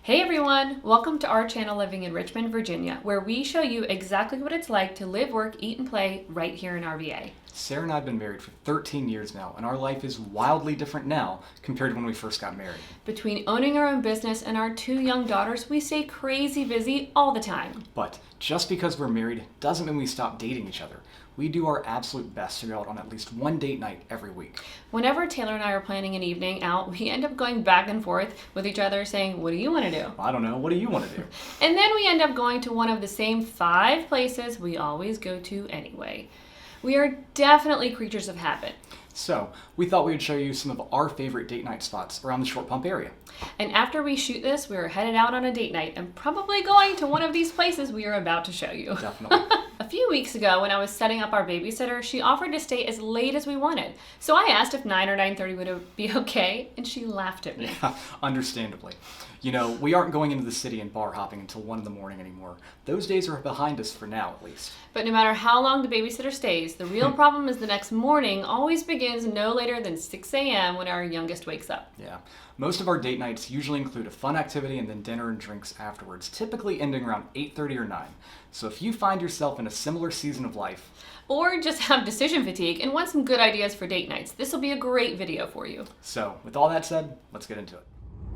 Hey everyone! Welcome to our channel Living in Richmond, Virginia, where we show you exactly what it's like to live, work, eat, and play right here in our VA. Sarah and I have been married for 13 years now, and our life is wildly different now compared to when we first got married. Between owning our own business and our two young daughters, we stay crazy busy all the time. But just because we're married doesn't mean we stop dating each other. We do our absolute best to go out on at least one date night every week. Whenever Taylor and I are planning an evening out, we end up going back and forth with each other saying, "What do you want to do?" I don't know, what do you want to do? And then we end up going to one of the same 5 places we always go to anyway. We are definitely creatures of habit. So, we thought we would show you some of our favorite date night spots around the Short Pump area. And after we shoot this, we are headed out on a date night and probably going to one of these places we are about to show you. Definitely. A few weeks ago, when I was setting up our babysitter, she offered to stay as late as we wanted. So I asked if 9 or 9:30 would be okay, and she laughed at me. Understandably. You know, we aren't going into the city and bar hopping until 1 in the morning anymore. Those days are behind us for now, at least. But no matter how long the babysitter stays, the real problem is the next morning always begins no later than 6 a.m. when our youngest wakes up. Yeah. Most of our date nights usually include a fun activity and then dinner and drinks afterwards, typically ending around 8:30 or 9. So if you find yourself in a similar season of life, or just have decision fatigue and want some good ideas for date nights, this will be a great video for you. So with all that said, let's get into it.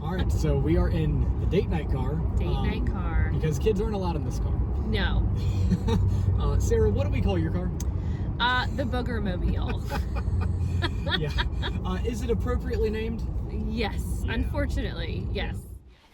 All right, so we are in the date night car. Night car. Because kids aren't allowed in this car. No. Sarah, what do we call your car? The Booger Mobile. Yeah. Is it appropriately named? Yes, Yeah. Unfortunately, yes.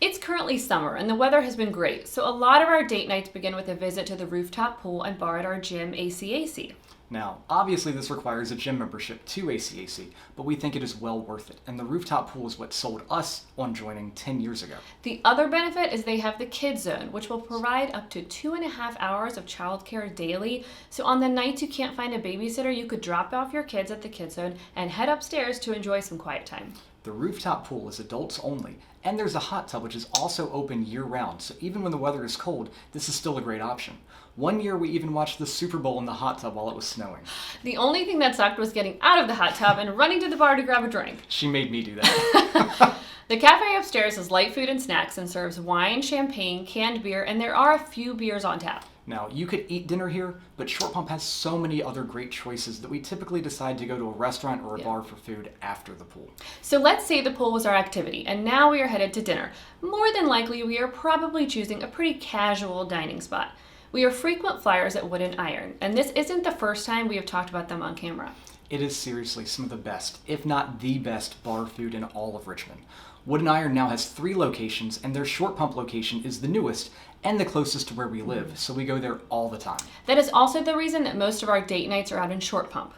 It's currently summer and the weather has been great, so a lot of our date nights begin with a visit to the rooftop pool and bar at our gym, ACAC. Now, obviously this requires a gym membership to ACAC, but we think it is well worth it, and the rooftop pool is what sold us on joining 10 years ago. The other benefit is they have the kids zone, which will provide up to 2.5 hours of childcare daily. So on the nights you can't find a babysitter, you could drop off your kids at the kids zone and head upstairs to enjoy some quiet time. The rooftop pool is adults only, and there's a hot tub which is also open year-round, so even when the weather is cold, this is still a great option. One year we even watched the Super Bowl in the hot tub while it was snowing. The only thing that sucked was getting out of the hot tub and running to the bar to grab a drink. She made me do that. The cafe upstairs has light food and snacks and serves wine, champagne, canned beer, and there are a few beers on tap. Now, you could eat dinner here, but Short Pump has so many other great choices that we typically decide to go to a restaurant or a bar for food after the pool. So let's say the pool was our activity, and now we are headed to dinner. More than likely, we are probably choosing a pretty casual dining spot. We are frequent flyers at Wood and Iron, and this isn't the first time we have talked about them on camera. It is seriously some of the best, if not the best, bar food in all of Richmond. Wood and Iron now has 3 locations, and their Short Pump location is the newest and the closest to where we live, so we go there all the time. That is also the reason that most of our date nights are out in Short Pump.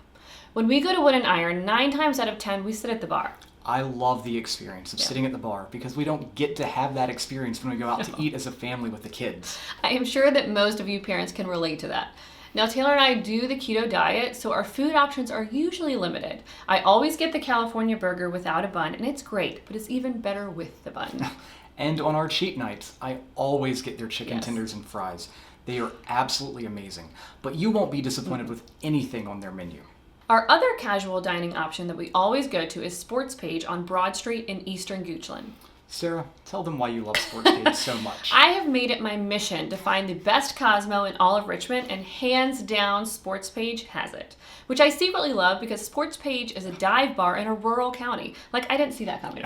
When we go to Wood and Iron, 9 times out of 10 we sit at the bar. I love the experience of sitting at the bar because we don't get to have that experience when we go out to eat as a family with the kids. I am sure that most of you parents can relate to that. Now, Taylor and I do the keto diet, so our food options are usually limited. I always get the California burger without a bun, and it's great, but it's even better with the bun. And on our cheat nights, I always get their chicken Yes. tenders and fries. They are absolutely amazing, but you won't be disappointed with anything on their menu. Our other casual dining option that we always go to is Sportspage on Broad Street in Eastern Goochland. Sarah, tell them why you love Sportspage so much. I have made it my mission to find the best Cosmo in all of Richmond, and hands down, Sportspage has it. Which I secretly love because Sportspage is a dive bar in a rural county. Like, I didn't see that coming.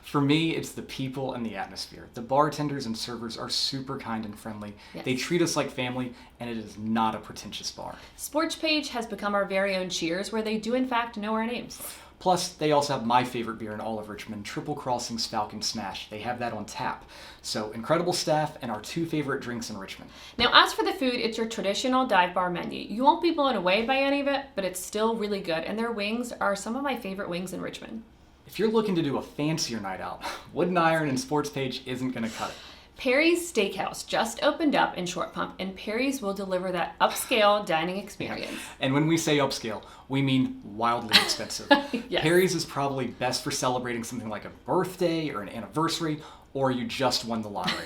For me, it's the people and the atmosphere. The bartenders and servers are super kind and friendly. Yes. They treat us like family, and it is not a pretentious bar. Sportspage has become our very own Cheers, where they do in fact know our names. Plus, they also have my favorite beer in all of Richmond, Triple Crossing's Falcon Smash. They have that on tap. So, incredible staff and our 2 favorite drinks in Richmond. Now, as for the food, it's your traditional dive bar menu. You won't be blown away by any of it, but it's still really good, and their wings are some of my favorite wings in Richmond. If you're looking to do a fancier night out, Wood and Iron and Sportspage isn't going to cut it. Perry's Steakhouse just opened up in Short Pump, and Perry's will deliver that upscale dining experience. And when we say upscale, we mean wildly expensive. Yes. Perry's is probably best for celebrating something like a birthday or an anniversary, or you just won the lottery.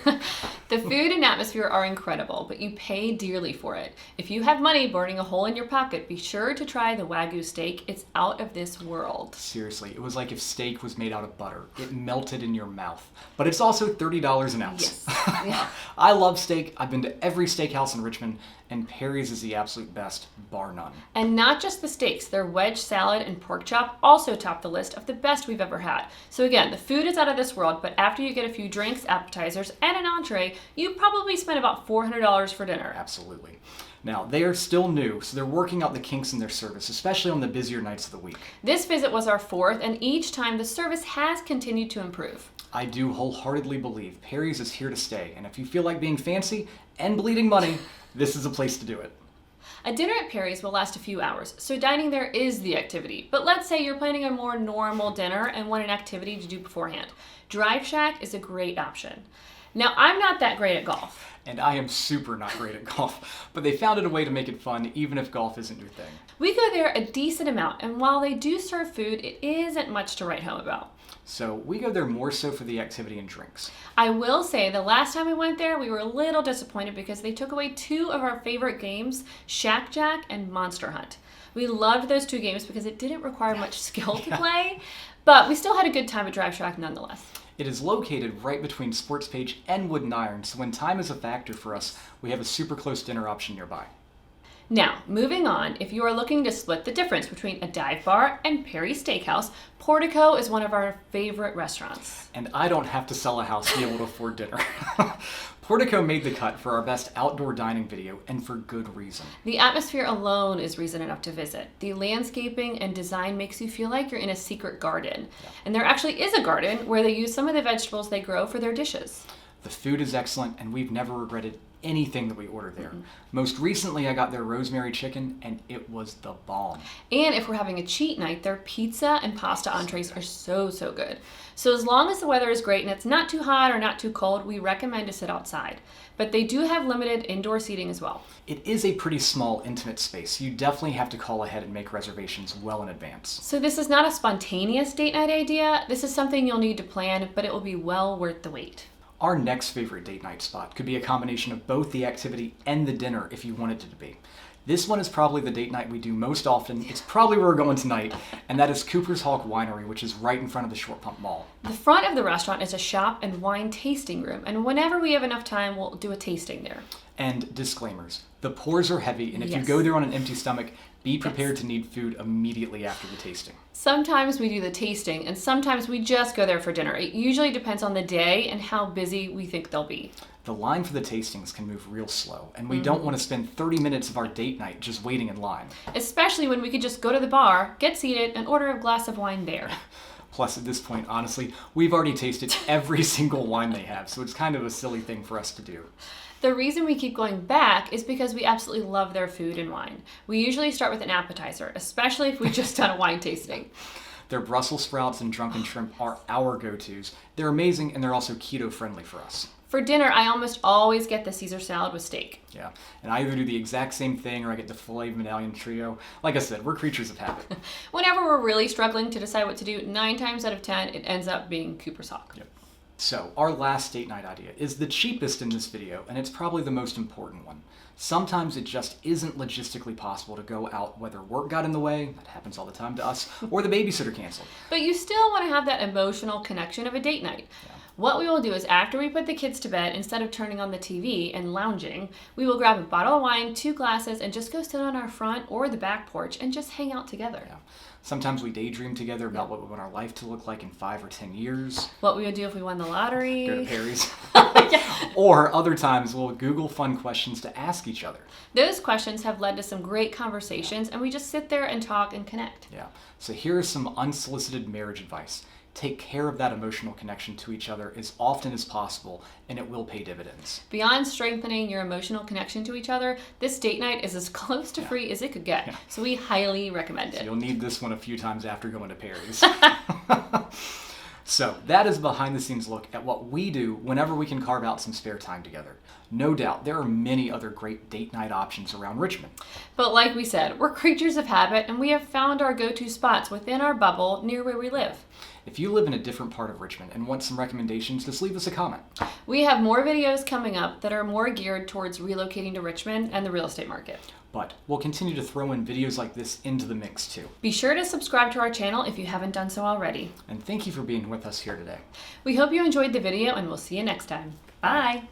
The food and atmosphere are incredible, but you pay dearly for it. If you have money burning a hole in your pocket, be sure to try the Wagyu steak. It's out of this world. Seriously, it was like if steak was made out of butter. It melted in your mouth. But it's also $30 an ounce. Yes. Yeah. I love steak. I've been to every steakhouse in Richmond, and Perry's is the absolute best, bar none. And not just the steaks, their wedge salad and pork chop also top the list of the best we've ever had. So again, the food is out of this world, but after you get a few drinks, appetizers, and an entree, you probably spent about $400 for dinner. Absolutely. Now, they are still new, so they're working out the kinks in their service, especially on the busier nights of the week. This visit was our fourth, and each time the service has continued to improve. I do wholeheartedly believe Perry's is here to stay, and if you feel like being fancy and bleeding money, this is a place to do it. A dinner at Perry's will last a few hours, so dining there is the activity. But let's say you're planning a more normal dinner and want an activity to do beforehand. Driveshack is a great option. Now, I'm not that great at golf. And I am super not great at golf, but they found a way to make it fun even if golf isn't your thing. We go there a decent amount, and while they do serve food, it isn't much to write home about. So we go there more so for the activity and drinks. I will say the last time we went there, we were a little disappointed because they took away two of our favorite games, Shack Jack and Monster Hunt. We loved those two games because it didn't require much skill to play, but we still had a good time at Driveshack nonetheless. It is located right between Sportspage and Wood and Iron, so when time is a factor for us, we have a super close dinner option nearby. Now, moving on, if you are looking to split the difference between a dive bar and Perry's Steakhouse, Portico is one of our favorite restaurants. And I don't have to sell a house to be able to afford dinner. Portico made the cut for our best outdoor dining video, and for good reason. The atmosphere alone is reason enough to visit. The landscaping and design makes you feel like you're in a secret garden. Yeah. And there actually is a garden where they use some of the vegetables they grow for their dishes. The food is excellent, and we've never regretted anything that we ordered there. Most recently, I got their rosemary chicken, and it was the bomb. And if we're having a cheat night, their pizza and pasta entrees are so good. So as long as the weather is great and it's not too hot or not too cold, we recommend to sit outside. But they do have limited indoor seating as well. It is a pretty small, intimate space. You definitely have to call ahead and make reservations well in advance. So this is not a spontaneous date night idea. This is something you'll need to plan, but it will be well worth the wait. Our next favorite date night spot could be a combination of both the activity and the dinner if you wanted it to be. This one is probably the date night we do most often. It's probably where we're going tonight, and that is Cooper's Hawk Winery, which is right in front of the Short Pump Mall. The front of the restaurant is a shop and wine tasting room, and whenever we have enough time, we'll do a tasting there. And disclaimers, the pours are heavy, and if you Yes. go there on an empty stomach, be prepared to need food immediately after the tasting. Sometimes we do the tasting, and sometimes we just go there for dinner. It usually depends on the day and how busy we think they'll be. The line for the tastings can move real slow, and we don't want to spend 30 minutes of our date night just waiting in line. Especially when we could just go to the bar, get seated, and order a glass of wine there. Plus, at this point, honestly, we've already tasted every single wine they have, so it's kind of a silly thing for us to do. The reason we keep going back is because we absolutely love their food and wine. We usually start with an appetizer, especially if we've just done a wine tasting. Their Brussels sprouts and drunken shrimp are our go-tos. They're amazing, and they're also keto-friendly for us. For dinner, I almost always get the Caesar salad with steak. Yeah, and I either do the exact same thing or I get the filet medallion trio. Like I said, we're creatures of habit. Whenever we're really struggling to decide what to do, 9 times out of 10, it ends up being Cooper's Hawk. Yep. So, our last date night idea is the cheapest in this video, and it's probably the most important one. Sometimes it just isn't logistically possible to go out whether work got in the way, that happens all the time to us, or the babysitter canceled. But you still want to have that emotional connection of a date night. Yeah. What we will do is after we put the kids to bed, instead of turning on the TV and lounging, we will grab a bottle of wine, 2 glasses, and just go sit on our front or the back porch and just hang out together. Yeah. Sometimes we daydream together about what we want our life to look like in 5 or 10 years. What we would do if we won the lottery. Go to Perry's. Yeah. Or other times we'll Google fun questions to ask each other. Those questions have led to some great conversations, and we just sit there and talk and connect. Yeah. So here is some unsolicited marriage advice. Take care of that emotional connection to each other as often as possible, and it will pay dividends. Beyond strengthening your emotional connection to each other, this date night is as close to free as it could get. So we highly recommend it. So you'll need this one a few times after going to Perry's. So that is a behind the scenes look at what we do whenever we can carve out some spare time together. No doubt, there are many other great date night options around Richmond. But like we said, we're creatures of habit and we have found our go-to spots within our bubble near where we live. If you live in a different part of Richmond and want some recommendations, just leave us a comment. We have more videos coming up that are more geared towards relocating to Richmond and the real estate market. But we'll continue to throw in videos like this into the mix too. Be sure to subscribe to our channel if you haven't done so already. And thank you for being with us here today. We hope you enjoyed the video and we'll see you next time. Bye!